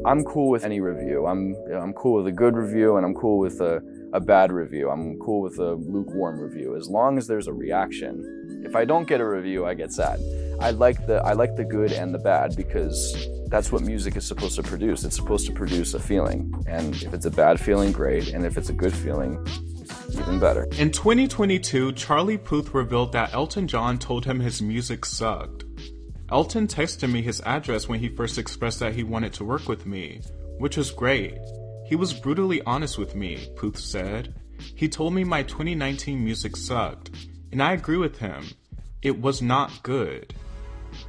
I'm cool with any review. I'm cool with a good review, and I'm cool with a bad review. I'm cool with a lukewarm review, as long as there's a reaction. If I don't get a review, I get sad. I like the good and the bad, because that's what music is supposed to produce. It's supposed to produce a feeling. And if it's a bad feeling, great. And if it's a good feeling, even better. In 2022, Charlie Puth revealed that Elton John told him his music sucked. Elton texted me his address when he first expressed that he wanted to work with me, which was great. He was brutally honest with me, Puth said. He told me my 2019 music sucked, and I agree with him. It was not good.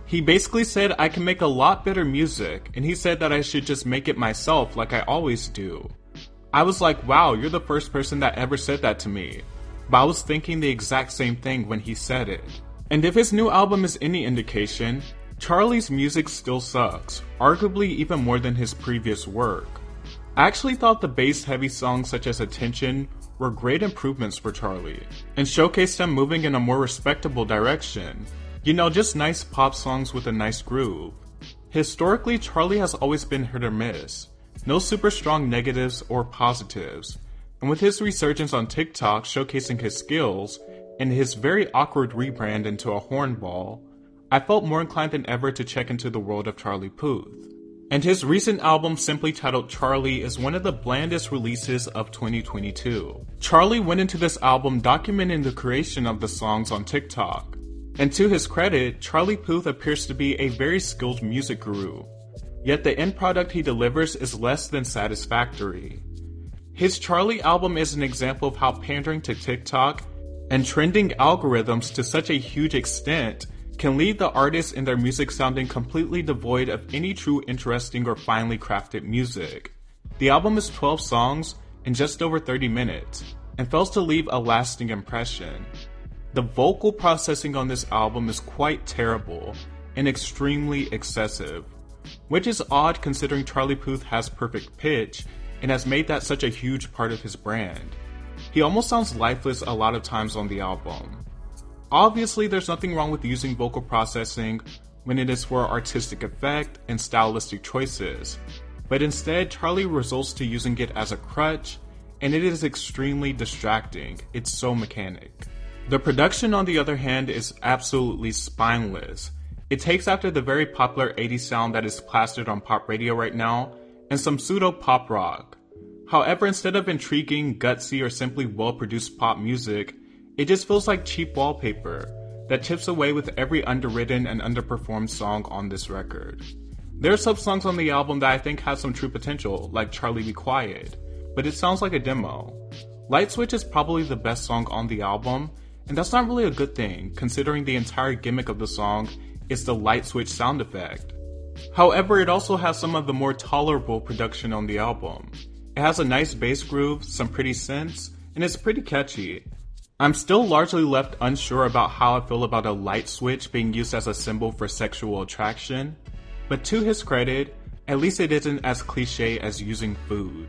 He basically said I can make a lot better music, and he said that I should just make it myself like I always do. I was like, wow, you're the first person that ever said that to me. But I was thinking the exact same thing when he said it. And if his new album is any indication, Charlie's music still sucks, arguably even more than his previous work. I actually thought the bass-heavy songs such as Attention were great improvements for Charlie, and showcased him moving in a more respectable direction. You know, just nice pop songs with a nice groove. Historically, Charlie has always been hit or miss. No super strong negatives or positives. And with his resurgence on TikTok showcasing his skills, and his very awkward rebrand into a hornball, I felt more inclined than ever to check into the world of Charlie Puth. And his recent album, simply titled Charlie, is one of the blandest releases of 2022. Charlie went into this album documenting the creation of the songs on TikTok. And to his credit, Charlie Puth appears to be a very skilled music guru. Yet the end product he delivers is less than satisfactory. His Charlie album is an example of how pandering to TikTok and trending algorithms to such a huge extent can leave the artist and their music sounding completely devoid of any true interesting or finely crafted music. The album is 12 songs in just over 30 minutes, and fails to leave a lasting impression. The vocal processing on this album is quite terrible and extremely excessive, which is odd considering Charlie Puth has perfect pitch and has made that such a huge part of his brand. He almost sounds lifeless a lot of times on the album. Obviously, there's nothing wrong with using vocal processing when it is for artistic effect and stylistic choices, but instead Charlie resorts to using it as a crutch, and it is extremely distracting. It's so mechanic. The production, on the other hand, is absolutely spineless. It takes after the very popular 80s sound that is plastered on pop radio right now, and some pseudo-pop rock. However, instead of intriguing, gutsy, or simply well-produced pop music, it just feels like cheap wallpaper that chips away with every underwritten and underperformed song on this record. There are some songs on the album that I think have some true potential, like Charlie Be Quiet, but it sounds like a demo. Light Switch is probably the best song on the album, and that's not really a good thing, considering the entire gimmick of the song is the light switch sound effect. However, it also has some of the more tolerable production on the album. It has a nice bass groove, some pretty synths, and it's pretty catchy. I'm still largely left unsure about how I feel about a light switch being used as a symbol for sexual attraction, but to his credit, at least it isn't as cliche as using food.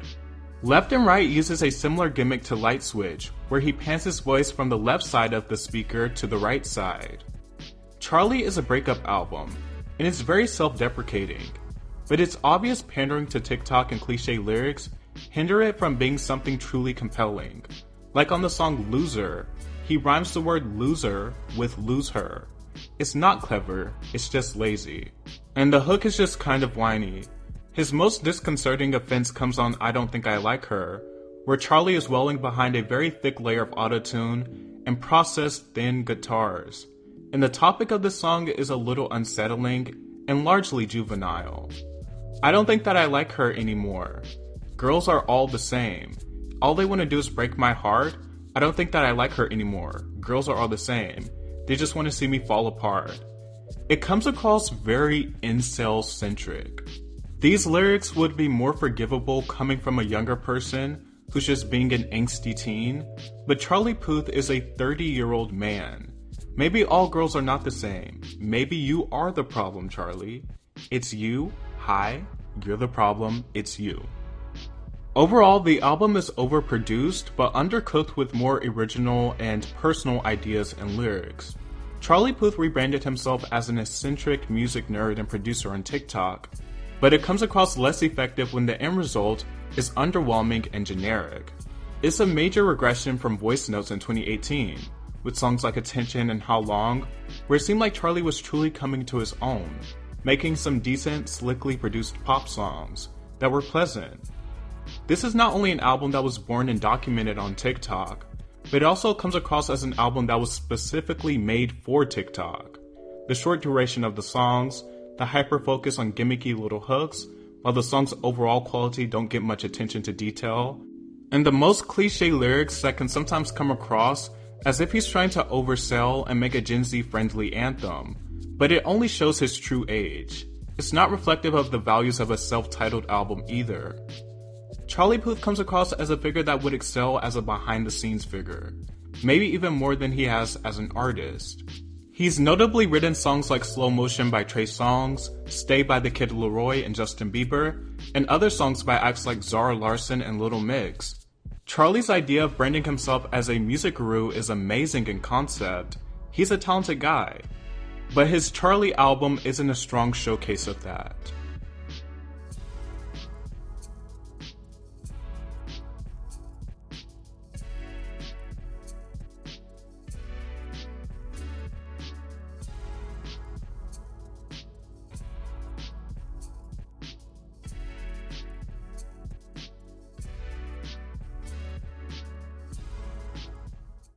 Left and Right uses a similar gimmick to Light Switch, where he pans his voice from the left side of the speaker to the right side. Charlie is a breakup album, and it's very self-deprecating, but its obvious pandering to TikTok and cliche lyrics hinder it from being something truly compelling. Like on the song Loser, he rhymes the word loser with lose her. It's not clever, it's just lazy. And the hook is just kind of whiny. His most disconcerting offense comes on I Don't Think I Like Her, where Charlie is welling behind a very thick layer of autotune and processed thin guitars. And the topic of the song is a little unsettling and largely juvenile. I don't think that I like her anymore. Girls are all the same. All they want to do is break my heart. I don't think that I like her anymore. Girls are all the same. They just want to see me fall apart. It comes across very incel-centric. These lyrics would be more forgivable coming from a younger person who's just being an angsty teen, but Charlie Puth is a 30-year-old man. Maybe all girls are not the same. Maybe you are the problem, Charlie. It's you. Hi. You're the problem. It's you. Overall, the album is overproduced, but undercooked with more original and personal ideas and lyrics. Charlie Puth rebranded himself as an eccentric music nerd and producer on TikTok, but it comes across less effective when the end result is underwhelming and generic. It's a major regression from Voice Notes in 2018, with songs like Attention and How Long, where it seemed like Charlie was truly coming to his own, making some decent, slickly produced pop songs that were pleasant. This is not only an album that was born and documented on TikTok, but it also comes across as an album that was specifically made for TikTok. The short duration of the songs, the hyper-focus on gimmicky little hooks, while the song's overall quality don't get much attention to detail, and the most cliche lyrics that can sometimes come across as if he's trying to oversell and make a Gen Z friendly anthem, but it only shows his true age. It's not reflective of the values of a self-titled album either. Charlie Puth comes across as a figure that would excel as a behind-the-scenes figure, maybe even more than he has as an artist. He's notably written songs like Slow Motion by Trey Songz, Stay by the Kid Laroi and Justin Bieber, and other songs by acts like Zara Larsson and Little Mix. Charlie's idea of branding himself as a music guru is amazing in concept. He's a talented guy. But his Charlie album isn't a strong showcase of that.